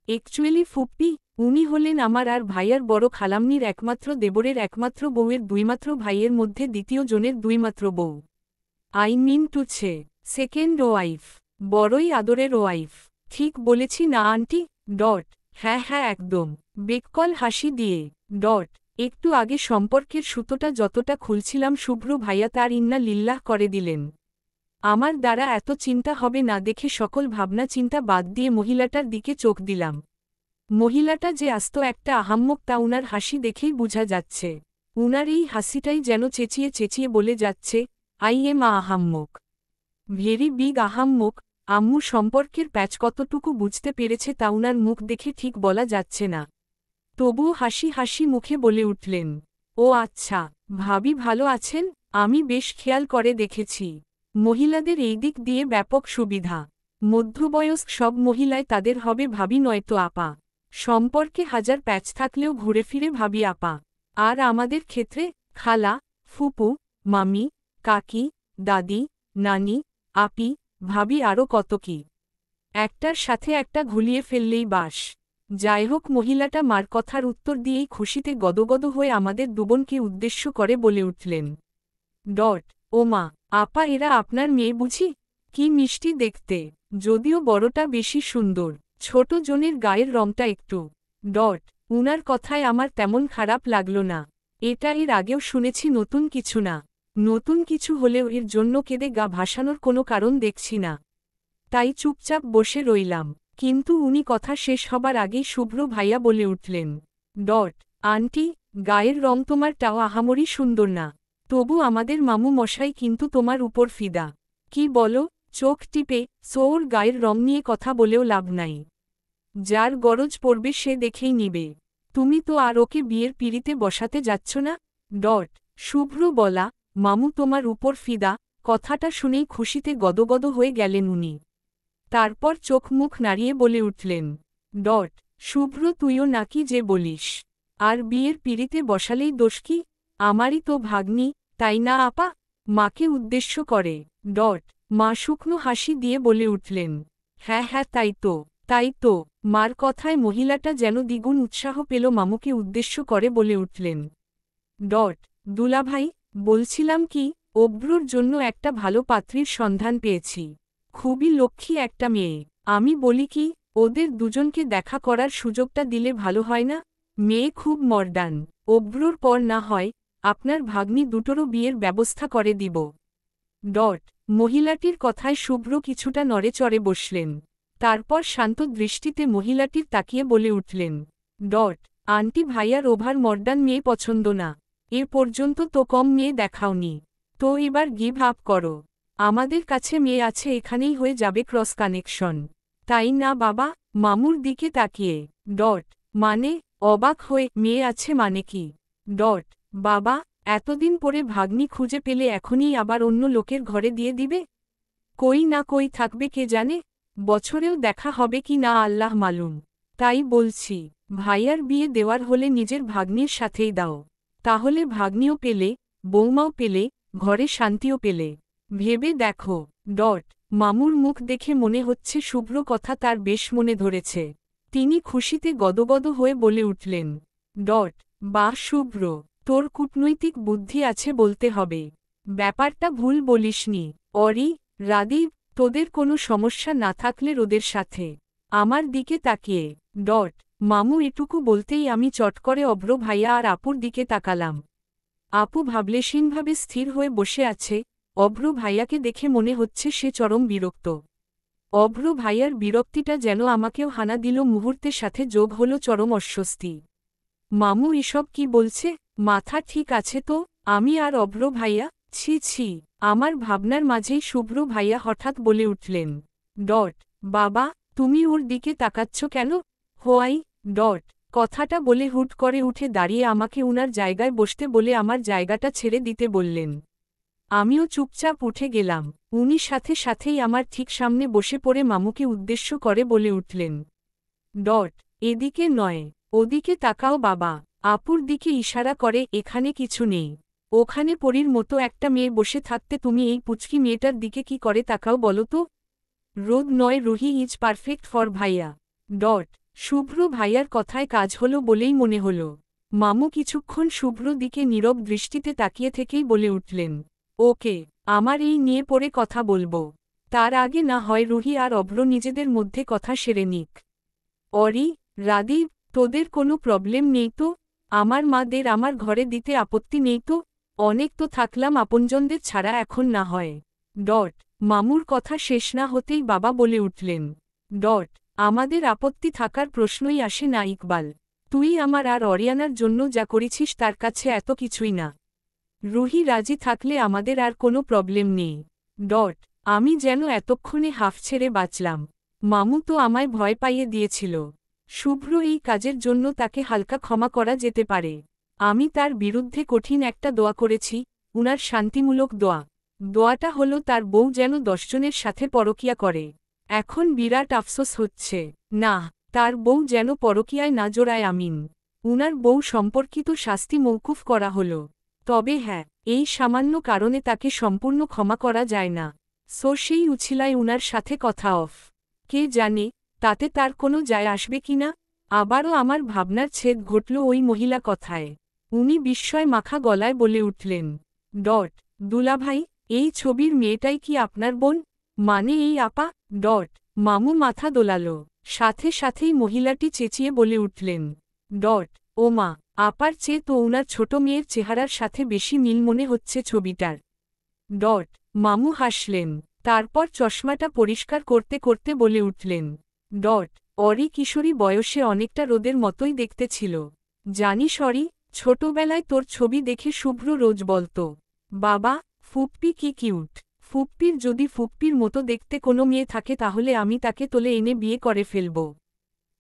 অ্যাকচুয়ালি ফুপ্পি, উনি হলেন আমার আর ভাইয়ার বড় খালামনির একমাত্র দেবরের একমাত্র বউয়ের দুইমাত্র ভাইয়ের মধ্যে দ্বিতীয় জনের দুইমাত্র বউ। I mean to say second wife. বড়ই আদরের ওয়াইফ। ঠিক বলেছি না আন্টি? হ্যাঁ হ্যাঁ একদম। বেককল হাসি দিয়ে। একটু আগে সম্পর্কের সুতোটা যতটা খুলছিলাম শুভ্র ভাইয়া তার ইন্না লিল্লাহ করে দিলেন। আমার দ্বারা এত চিন্তা হবে না দেখে সকল ভাবনা চিন্তা বাদ দিয়ে মহিলাটার দিকে চোখ দিলাম। মহিলাটা যে আস্ত একটা আহাম্মক তা উনার হাসি দেখেই বোঝা যাচ্ছে। উনার এই হাসিটাই যেন চেঁচিয়ে চেঁচিয়ে বলে যাচ্ছে, আই এম আহাম্মক, ভেরি বিগ আহাম্মক। আম্মু সম্পর্কের প্যাচ কতটুকু বুঝতে পেরেছে তা উনার মুখ দেখে ঠিক বলা যাচ্ছে না, তবুও হাসি হাসি মুখে বলে উঠলেন, ও আচ্ছা, ভাবি ভালো আছেন? আমি বেশ খেয়াল করে দেখেছি মহিলাদের এই দিক দিয়ে ব্যাপক সুবিধা। মধ্যবয়স্ক সব মহিলায় তাদের হবে ভাবি নয়তো আপা। সম্পর্কে হাজার প্যাচ থাকলেও ঘুরে ফিরে ভাবি আপা। আর আমাদের ক্ষেত্রে খালা, ফুপু, মামি, কাকি, দাদি, নানি, আপি, ভাবি, আরও কত কি। একটার সাথে একটা ঘুলিয়ে ফেললেই বাস। যাই হোক, মহিলাটা মার কথার উত্তর দিয়েই খুশিতে গদগদ হয়ে আমাদের দুবোনকে উদ্দেশ্য করে বলে উঠলেন, ডট ওমা আপা এরা আপনার মেয়ে বুঝি কি মিষ্টি দেখতে যদিও বড়টা বেশি সুন্দর ছোট জনের গায়ের রংটা একটু ডট উনার কথায় আমার তেমন খারাপ লাগলো না এটা এর আগেও শুনেছি নতুন কিছু না নতুন কিছু হলেও এর জন্য কেঁদে গা ভাসানোর কোনো কারণ দেখছি না তাই চুপচাপ বসে রইলাম কিন্তু উনি কথা শেষ হবার আগেই শুভ্র ভাইয়া বলে উঠলেন ডট আন্টি গায়ের রং তোমারটাও আহামরি সুন্দর না তবু আমাদের মামু মশাই কিন্তু তোমার উপর ফিদা কি বলো চোখ টিপে সোর গায়ের রং নিয়ে কথা বলেও লাভ নাই যার গরজ পড়বে সে দেখেই নিবে তুমি তো আর ওকে বিয়ের পিড়িতে বসাতে যাচ্ছ না ডট শুভ্র বলা মামু তোমার উপর ফিদা কথাটা শুনেই খুশিতে গদগদ হয়ে গেলেন উনি তারপর চোখ মুখ নাড়িয়ে বলে উঠলেন ডট শুভ্র তুইও নাকি যে বলিস আর বিয়ের পিড়িতে বসালেই দোষ কি আমারই তো ভাগ্নি তাই না আপা মাকে উদ্দেশ্য করে ডট মা শুকনো হাসি দিয়ে বলে উঠলেন হ্যাঁ হ্যাঁ তাই তো মার কথায় মহিলাটা যেন দ্বিগুণ উৎসাহ পেল মামুকে উদ্দেশ্য করে বলে উঠলেন ডট দুলাভাই বলছিলাম কি অব্রুর জন্য একটা ভালো পাত্রীর সন্ধান পেয়েছি খুবই লক্ষ্মী একটা মেয়ে আমি বলি কি ওদের দুজনকে দেখা করার সুযোগটা দিলে ভালো হয় না মেয়ে খুব মর্ডান অব্রুর পর না হয় আপনার ভাগ্নি দুটোরও বিয়ের ব্যবস্থা করে দিব ডট মহিলাটির কথায় শুভ্র কিছুটা নড়েচড়ে বসলেন তারপর শান্ত দৃষ্টিতে মহিলাটির তাকিয়ে বলে উঠলেন ডট আন্টি ভাইয়ার ওভার মর্ডান মেয়ে পছন্দ না এ পর্যন্ত তো কম মেয়ে দেখাওনি তো এবার গিভ আপ করো আমাদের কাছে মেয়ে আছে এখানেই হয়ে যাবে ক্রস কানেকশন তাই না বাবা মামুর দিকে তাকিয়ে ডট মানে অবাক হয়ে মেয়ে আছে মানে কি ডট বাবা এতদিন পরে ভাগ্নি খুঁজে পেলে এখনই আবার অন্য লোকের ঘরে দিয়ে দিবে কই না কই থাকবে কে জানে বছরেও দেখা হবে কি না আল্লাহ মালুম তাই বলছি ভাইয়ার বিয়ে দেওয়ার হলে নিজের ভাগ্নির সাথেই দাও তাহলে ভাগ্নিও পেলে বৌমাও পেলে ঘরে শান্তিও পেলে ভেবে দেখো ডট মামুর মুখ দেখে মনে হচ্ছে শুভ্র কথা তার বেশ মনে ধরেছে তিনি খুশিতে গদগদ হয়ে বলে উঠলেন ডট বাহ শুভ্র তোর কূটনৈতিক বুদ্ধি আছে বলতে হবে ব্যাপারটা ভুল বলিসনি অরি রাদীপ তোদের কোনো সমস্যা না থাকলে ওদের সাথে আমার দিকে তাকিয়ে ডট মামু এটুকু বলতেই আমি চট করে অভ্র ভাইয়া আর আপুর দিকে তাকালাম আপু ভাবলেশীনভাবে স্থির হয়ে বসে আছে অভ্র ভাইয়াকে দেখে মনে হচ্ছে সে চরম বিরক্ত অভ্র ভাইয়ার বিরক্তিটা যেন আমাকেও হানা দিল মুহূর্তের সাথে যোগ হল চরম অস্বস্তি মামু এসব কি বলছে মাথা ঠিক আছে তো আমি আর অভ্র ভাইয়া ছি ছি আমার ভাবনার মাঝেই শুভ্র ভাইয়া হঠাৎ বলে উঠলেন ডট বাবা তুমি ওর দিকে তাকাচ্ছ কেন হোয়াই ডট কথাটা বলে হুট করে উঠে দাঁড়িয়ে আমাকে উনার জায়গায় বসতে বলে আমার জায়গাটা ছেড়ে দিতে বললেন আমিও চুপচাপ উঠে গেলাম উনি সাথে সাথেই আমার ঠিক সামনে বসে পড়ে মামুকে উদ্দেশ্য করে বলে উঠলেন ডট এদিকে নয় ওদিকে তাকাও বাবা আপুর দিকে ইশারা করে এখানে কিছু নেই ওখানে পরীর মতো একটা মেয়ে বসে থাকতে তুমি এই পুচকি মেয়েটার দিকে কি করে তাকাও বলো তো রোদ নয় রুহি ইজ পারফেক্ট ফর ভাইয়া ডট শুভ্র ভাইয়ার কথায় কাজ হলো বলেই মনে হল মামু কিছুক্ষণ শুভ্র দিকে নীরব দৃষ্টিতে তাকিয়ে থেকেই বলে উঠলেন ওকে আমার এই নিয়ে পরে কথা বলবো তার আগে না হয় রুহি আর অভ্র নিজেদের মধ্যে কথা সেরে নিক অরি রাদীপ তোদের কোনো প্রবলেম নেই তো আমার মাদের আমার ঘরে দিতে আপত্তি নেই তো অনেক তো থাকলাম আপনজনদের ছাড়া এখন না হয় ডট মামুর কথা শেষ না হতেই বাবা বলে উঠলেন ডট আমাদের আপত্তি থাকার প্রশ্নই আসে না ইকবাল তুই আমার আর অরিয়ানার জন্য যা করেছিস তার কাছে এত কিছুই না রুহি রাজি থাকলে আমাদের আর কোনো প্রবলেম নেই ডট আমি যেন এতক্ষণে হাফ ছেড়ে বাঁচলাম মামু তো আমায় ভয় পাইয়ে দিয়েছিল শুভ্র এই কাজের জন্য তাকে হালকা ক্ষমা করা যেতে পারে আমি তার বিরুদ্ধে কঠিন একটা দোয়া করেছি উনার শান্তিমূলক দোয়াটা হলো তার বউ যেন 10 জনের সাথে পরকিয়া করে এখন বিরাট আফসোস হচ্ছে না তার বউ যেন পরকিয়ায় না জোড়ায় আমিন উনার বউ সম্পর্কিত শাস্তি মৌকুফ করা হল তবে হ্যাঁ এই সামান্য কারণে তাকে সম্পূর্ণ ক্ষমা করা যায় না সো সেই উছিলায় উনার সাথে কথা অফ কে জানে তাতে তার কোনো যায় আসবে কিনা আবারও আমার ভাবনার ছেদ ঘটল ওই মহিলা কথায় উনি বিস্ময় মাখা গলায় বলে উঠলেন ডট দুলাভাই, এই ছবির মেয়েটাই কি আপনার বোন? মানে এই আপা? মামু মাথা দোলালো। সাথে সাথেই মহিলাটি চেঁচিয়ে বলে উঠলেন, ও মা, আপার চেয়ে তো ওনার ছোট মেয়ের চেহারার সাথে বেশি মিল মনে হচ্ছে ছবিটার। মামু হাসলেন, তারপর চশমাটা পরিষ্কার করতে করতে বলে উঠলেন, অরি কিশোরী বয়সে অনেকটা রোদের মতোই দেখতে ছিল। জানিস অরি, ছোটবেলায় তোর ছবি দেখে শুভ্র রোজ বলতো, বাবা, ফুপ্পি কি কিউট। ফুপ্পির যদি ফুপ্পির মতো দেখতে কোনো মেয়ে থাকে তাহলে আমি তাকে তোলে এনে বিয়ে করে ফেলব।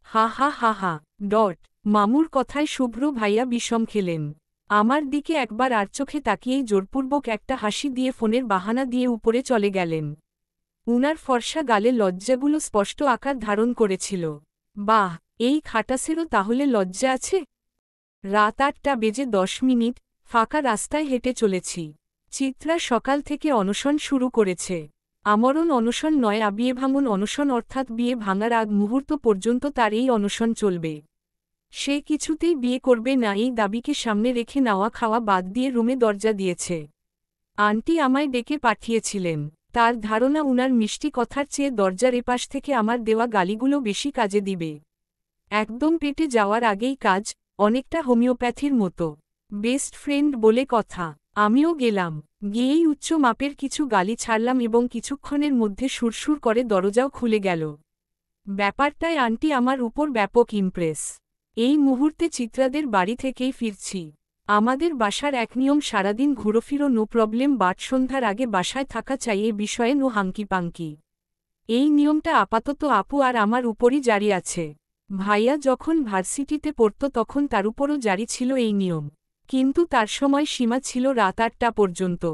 হা হা হা হা। মামুর কথায় শুভ্র ভাইয়া বিষম খেলেন। আমার দিকে একবার আর চোখে তাকিয়েই জোরপূর্বক একটা হাসি দিয়ে ফোনের বাহানা দিয়ে উপরে চলে গেলেন। উনার ফর্সা গালে লজ্জাগুলো স্পষ্ট আকার ধারণ করেছিল। বাহ, এই খাটাসেরও তাহলে লজ্জা আছে। রাত 8:10, ফাঁকা রাস্তায় হেঁটে চলেছি। চিত্রা সকাল থেকে অনশন শুরু করেছে। আমরণ অনশন নয়, আবিয়ে ভাঙন অনশন, অর্থাৎ বিয়ে ভাঙার আগ মুহূর্ত পর্যন্ত তার এই অনশন চলবে। সে কিছুতেই বিয়ে করবে না, এই দাবিকে সামনে রেখে নাওয়া খাওয়া বাদ দিয়ে রুমে দরজা দিয়েছে। আন্টি আমায় ডেকে পাঠিয়েছিলেন। তার ধারণা উনার মিষ্টি কথার চেয়ে দরজার এপাশ থেকে আমার দেওয়া গালিগুলো বেশি কাজে দিবে। একদম পেটে যাওয়ার আগেই কাজ, অনেকটা হোমিওপ্যাথির মতো। বেস্ট ফ্রেন্ড বলে কথা। আমিও গেলাম, গিয়েই উচ্চ মাপের কিছু গালি ছাড়লাম এবং কিছুক্ষণের মধ্যে সুরসুর করে দরজাও খুলে গেল। ব্যাপারটায় আন্টি আমার উপর ব্যাপক ইমপ্রেস। এই মুহূর্তে চিত্রাদের বাড়ি থেকেই ফিরছি। আমাদের বাসার এক নিয়ম, সারাদিন ঘুরোফিরো নো প্রবলেম, বাট সন্ধ্যার আগে বাসায় থাকা চাই, এ বিষয়ে নো হাঙ্কিপাঙ্কি। এই নিয়মটা আপাতত আপু আর আমার উপরই জারি আছে। ভাইয়া যখন ভার্সিটিতে পড়ত তখন তার উপরও জারি ছিল এই নিয়ম, কিন্তু তার সময় সীমা ছিল রাত 8টা পর্যন্ত।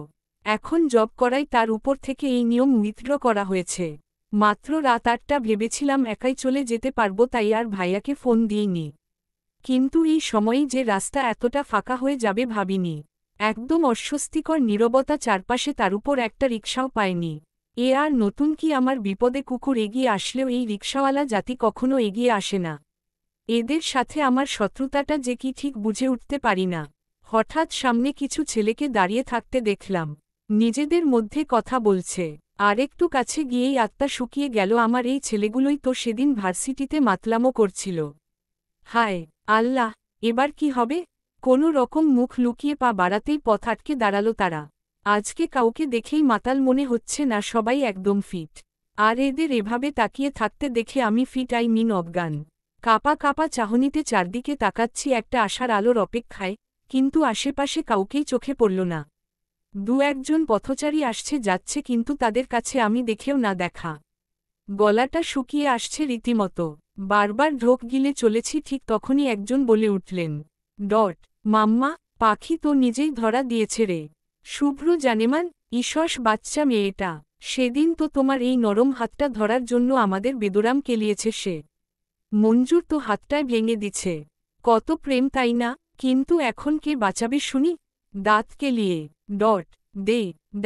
এখন জব করায় তার উপর থেকে এই নিয়ম উইথড্র করা হয়েছে। মাত্র রাত 8টা, ভেবেছিলাম একাই চলে যেতে পারবো, তাই আর ভাইয়াকে ফোন দিইনি। কিন্তু এই সময়েই যে রাস্তা এতটা ফাঁকা হয়ে যাবে ভাবিনি। একদম অস্বস্তিকর নীরবতা চারপাশে, তার উপর একটা রিকশাও পায়নি। এ আর নতুন কি, আমার বিপদে কুকুর এগিয়ে আসলেও এই রিকশাওয়ালা জাতি কখনো এগিয়ে আসে না। এদের সাথে আমার শত্রুতাটা যে কি ঠিক বুঝে উঠতে পারি না। হঠাৎ সামনে কিছু ছেলেকে দাঁড়িয়ে থাকতে দেখলাম, নিজেদের মধ্যে কথা বলছে। আর একটু কাছে গিয়েই আত্মা শুকিয়ে গেল, আমার এই ছেলেগুলোই তো সেদিন ভার্সিটিতে মাতলামো করছিল। হায় আল্লাহ, এবার কি হবে? কোনো রকম মুখ লুকিয়ে পা বাড়াতেই পথ আটকে দাঁড়ালো তারা। আজকে কাউকে দেখেই মাতাল মনে হচ্ছে না, সবাই একদম ফিট। আর এদের এভাবে তাকিয়ে থাকতে দেখে আমি ফিট, আই মিন অজ্ঞান। কাপা কাপা চাহনিতে চারদিকে তাকাচ্ছি একটা আশার আলোর অপেক্ষায়, কিন্তু আশেপাশে কাউকেই চোখে পড়ল না। একজন পথচারী আসছে যাচ্ছে, কিন্তু তাদের কাছে আমি দেখেও না দেখা। গলাটা শুকিয়ে আসছে রীতিমতো, বারবার ঢোক গিলে চলেছি। ঠিক তখনই একজন বলে উঠলেন, মাম্মা, পাখি তো নিজেই ধরা দিয়েছে রে। শুভ্র জানেমান, ঈশস বাচ্চা মেয়েটা, সেদিন তো তোমার এই নরম হাতটা ধরার জন্য আমাদের বেদরাম কেলিয়েছে সে। মঞ্জুর তো হাতটায় ভেঙে দিছে। কত প্রেম তাই না? কিন্তু এখন কে বাঁচাবে শুনি? দাঁত কেলিয়ে।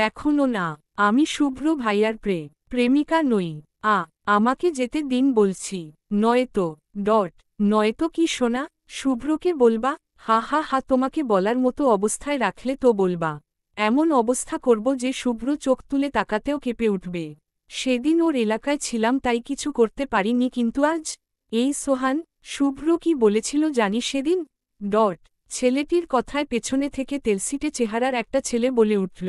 দেখুনো না, আমি শুভ্র ভাইয়ার প্রেমিকা নই। আমাকে যেতে দিন বলছি। নয়তো কি শোনা? শুভ্রকে বলবা? হা হা হা, তোমাকে বলার মতো অবস্থায় রাখলে তো বলবা। এমন অবস্থা করব যে শুভ্র চোখ তুলে তাকাতেও কেঁপে উঠবে। সেদিন ওর এলাকায় ছিলাম তাই কিছু করতে পারিনি, কিন্তু আজ এই সোহান। শুভ্র কি বলেছিল জানি সেদিন? ছেলেটির কথায় পেছনে থেকে তেলসিটে চেহারার একটা ছেলে বলে উঠল,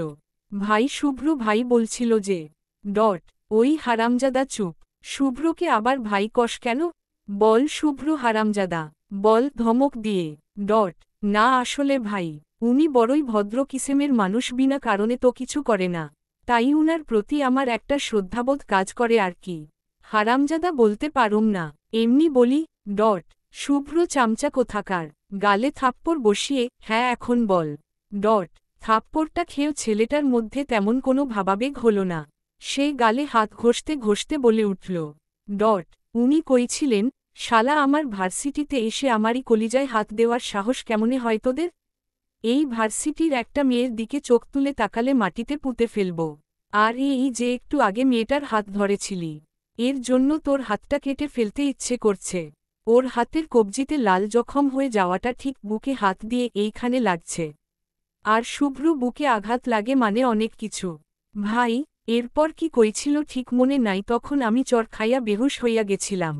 ভাই শুভ্র ভাই বলছিল যে। ওই হারামজাদা চুপ। শুভ্রকে আবার ভাই কস কেন? বল শুভ্র হারামজাদা, বল ধমক দিয়ে। না আসলে ভাই, উনি বড়ই ভদ্র কিসেমের মানুষ, বিনা কারণে তো কিছু করে না, তাই উনার প্রতি আমার একটা শ্রদ্ধাবোধ কাজ করে আর কি। হারামজাদা বলতে পারুম না, এমনি বলি। শুভ্র চামচা কোথাকার, গালে থাপ্পড় বসিয়ে, হ্যাঁ এখন বল। থাপ্পড়টা খেয়েও ছেলেটার মধ্যে তেমন কোনো ভাবাবেগ হল না। সে গালে হাত ঘষতে ঘষতে বলে উঠল, উনি কইছিলেন, শালা আমার ভার্সিটিতে এসে আমারই কলিজায় হাত দেওয়ার সাহস কেমনে হয় তোদের? এই ভার্সিটির একটা মেয়ের দিকে চোখ তুলে তাকালে মাটিতে পুঁতে ফেলব। আর এই যে একটু আগে মেয়েটার হাত ধরেছিলি, এর জন্য তোর হাতটা কেটে ফেলতে ইচ্ছে করছে। ওর হাতের কবজিতে লাল জখম হয়ে যাওয়াটা ঠিক বুকে হাত দিয়ে এইখানে লাগছে। আর শুভ্র বুকে আঘাত লাগে মানে অনেক কিছু। ভাই, এরপর কি কইছিল ঠিক মনে নাই, তখন আমি চর খাইয়া বেহুশ হইয়া গেছিলাম।